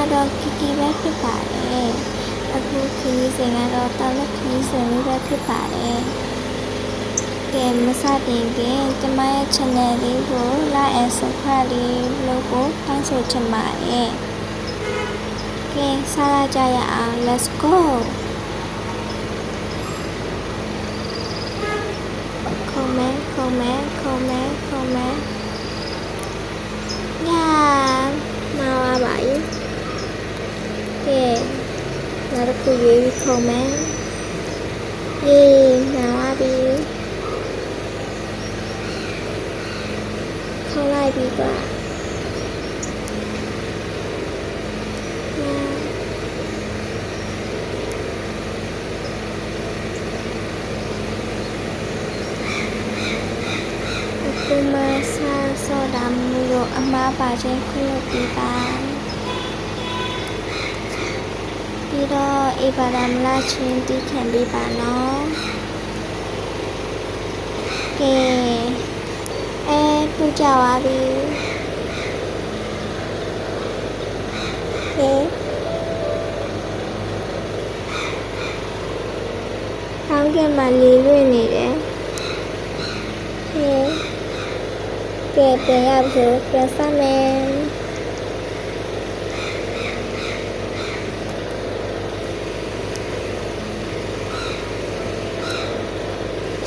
ကတော့ကီကီပဲဖြစ်ပါတယ်အခုခီးစဉ်ကတော့တောက်လက်ခီးစဉ်လေးပဲဖြစ်ပါတယ်ကဲမစတင်ခင်ကျမရဲ့ channel လေးကို like and subscribe လေးလုပ်ဖို့တောင်းဆိုချင်ပါတယ်ကဲစလာကြရအောင် let's go comment nha mau à bảy kìa là được cô gì comment gì nào à đi không like đi qua Kumasa sodam mulo ama baje kholo piban Pi do Ibaram la chin ti khan bi ba no Ke pu ja wa bi Ke Hang ke ma li lwe ni de Keကဲပြန်ရပြီဆိုပြန်စမယ်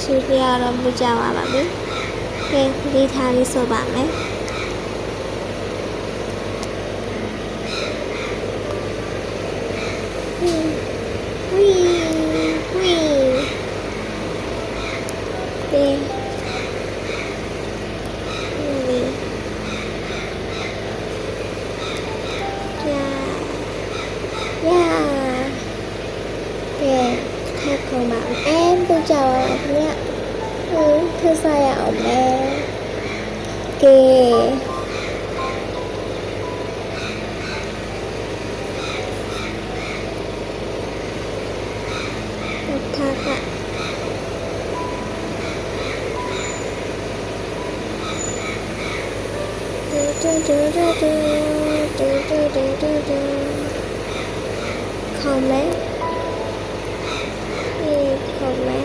ရှင်းပြရတော့မကြပါပါဘူးကဲဒီထားလေးဆိုပါမယ်ဝီကဲkhông bạn em tôi chào bạn nhé thưa sao ạ em kìa thật ạ không đấy không mẹ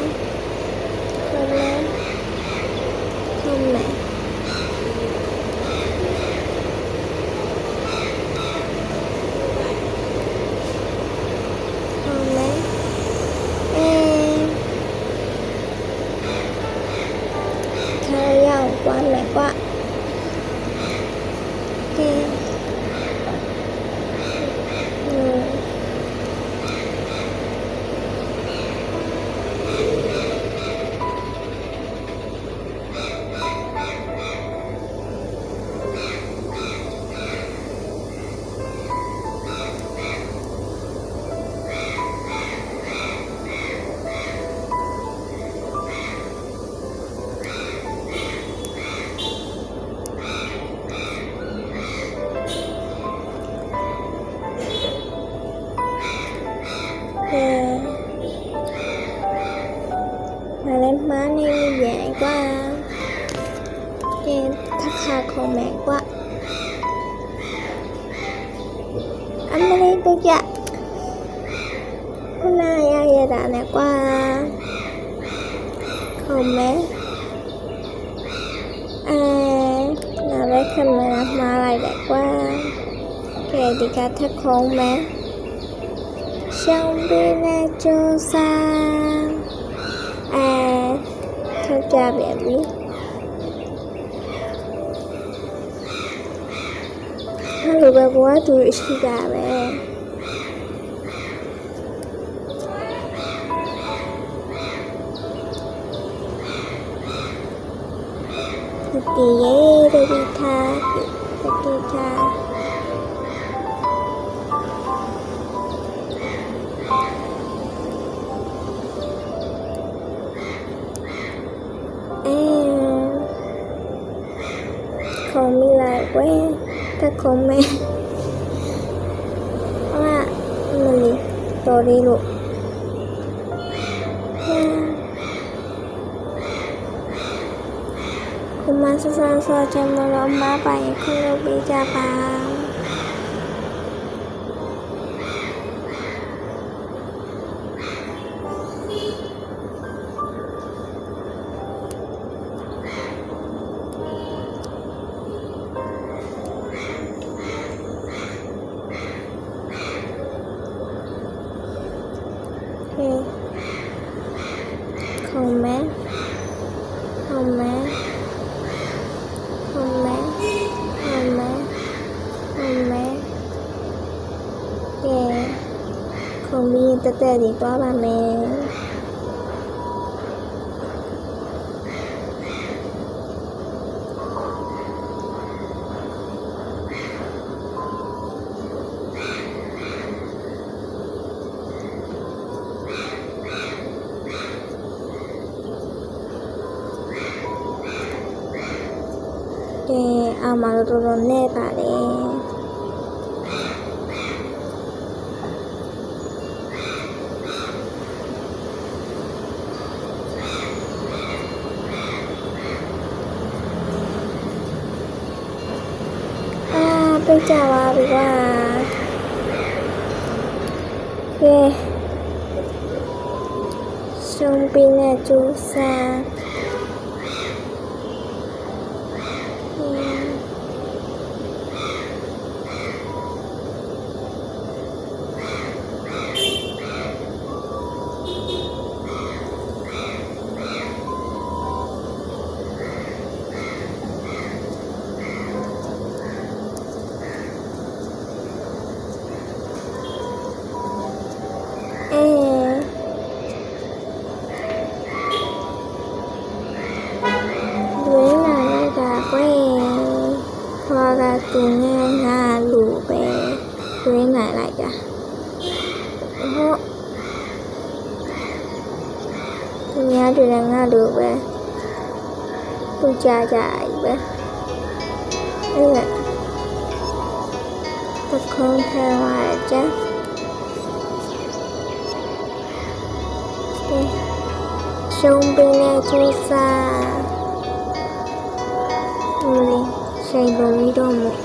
em thời gian quá mẹ quá em mà lên má này dễ quá em thắc hà không mẹ quá anh mới đi tôi dạ hôm nay ai vậy đã nè qua không mẹ là với camera mà lại đẹp quá kể thì cả thắc không mẹ trong bên này cho sao thôi cha mẹ biết hello bà quá tôi xin chào mẹ kỳ giấy tôi đi tha tôi tha không đi lại quá ta không mẹ mình rồi đi luôn Kumasa cho một lỗ má bài không được bị trả bà တက်တက်လေးသွားပါမယ်အောင်မှာတော့တော်တော်နဲ့ပါလေပိတ်ကြပါပြီကွာကဲရှုံးပြီးနဲ့ကျူးစားသူနဲ့ငါလူပဲတွင်းနိုင်လိုက်ကြဟုတ်သူများတွေလည်းငါလူပဲသူကြကြကြီးပဲအဲ့ဒါတခုံးထဲမှာကြရှုံးပင်းနဲ့ကျူးစားချိန်လုံးပြီးတော့မို့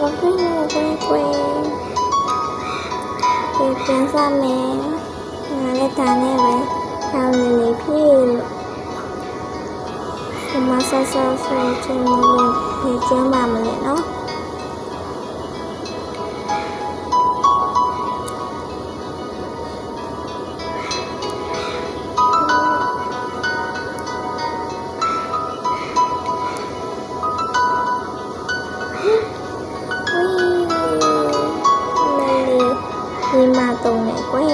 ဘာဖြစ်လဲကွယ်ပြန်စားမယ်ငါလည်းဒါနဲ့ပဲတောင်းနေနေဖြစ်လို့ဒီမှာဆော့ချင်းလို့ပြေးကျမ်းပါမလဲနော်ဒီမှာတုံးနေကွယ်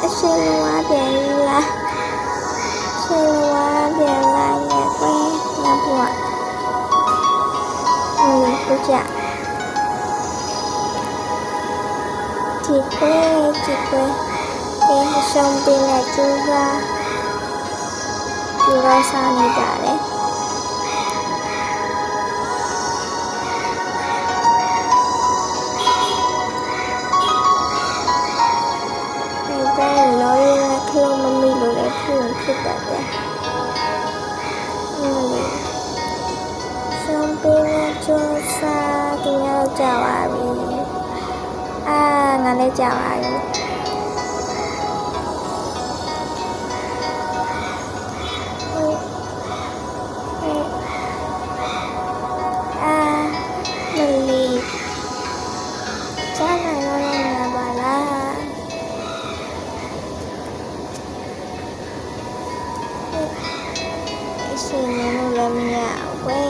အရှင်ဝါပြန်လာရှင်ဝါပြန်လာရဲ့ကွယ်ငါဘွားကိုကြကြည့်ကွယ်ရှုံးပြီးနဲ့ကျူးစားဒီလိုစားနေကြတယ်ဒါလောရင်းခလုံးမမီလို့လည်းဖြစ်တတ်တယ်ရှုံးပြီးနဲ့ကျူးစားဒီရောက်ကြပါပြီငါလည်းကြပါပြီရှင်လို့လည်းမရဝဲ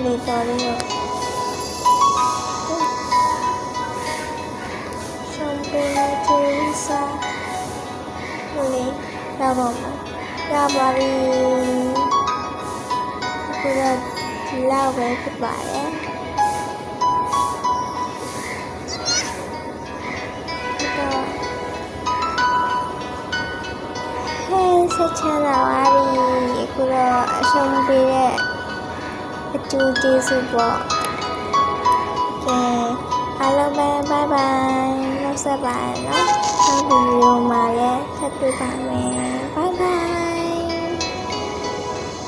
လေတော်လေးကိုရှမ်ပင်းနဲ့တူစားလေရပါမှာရပါပြီအခုတော့ဒီလောက်ပဲဖြစ်ပါတယ်ဆက်ချမ်းသာပါပြီအခုတော့အရှုံးပေးတဲ့အတူကျေးဇူးပေါ့ကဲအားလုံးပဲဘိုင်ဘိုင်နောက်ဆက်ပါနော်နောက်ဗီဒီယိုမှာလည်းထပ်တွေ့ပါမယ်